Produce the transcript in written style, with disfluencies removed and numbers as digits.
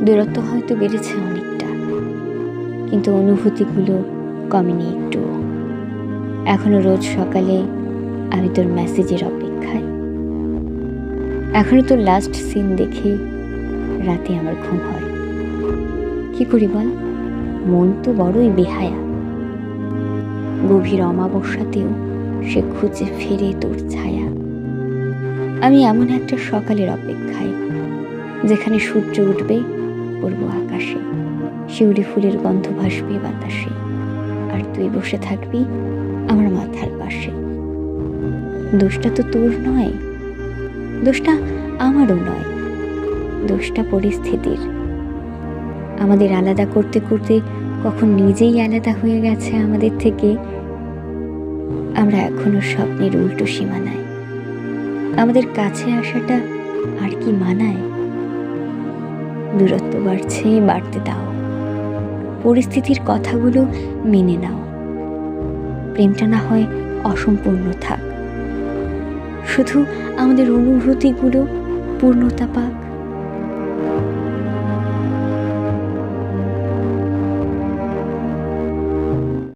দূরত্ব হয়তো বেড়েছে অনেকটা, কিন্তু অনুভূতিগুলো কমেনি একটুও। এখনো রোজ সকালে আমি তোর মেসেজের অপেক্ষায়, এখনো তোর লাস্ট সিন দেখে রাতে আমার ঘুম হয়। কি করি বল, মন তো বড়ই বেহায়া। গভীর অমাবস্যাতেও সে খুঁজে ফেরে তোর ছায়া। আমি এমন একটা সকালের অপেক্ষায়, যেখানে সূর্য উঠবে পূর্ব আকাশে, শিউলি ফুলের গন্ধ ভাসবে বাতাসে, আর তুই বসে থাকবি আমার মাথার পাশে। দোষটা তো তোর নয়, দোষটা আমারও নয়, দোষটা পরিস্থিতির। আমাদের আলাদা করতে করতে কখন নিজেই আলাদা হয়ে গেছে আমাদের থেকে। আমরা এখনো স্বপ্নের উল্টো সীমানায়, আমাদের কাছে আসাটা আর কি মানায়? দূরত্ব বাড়ছে, বাড়তে দাও, পরিস্থিতির কথাগুলো মেনে নাও। প্রেমটা না হয় অসম্পূর্ণ থাক, শুধু আমাদের অনুভূতিগুলো পূর্ণতা পাক।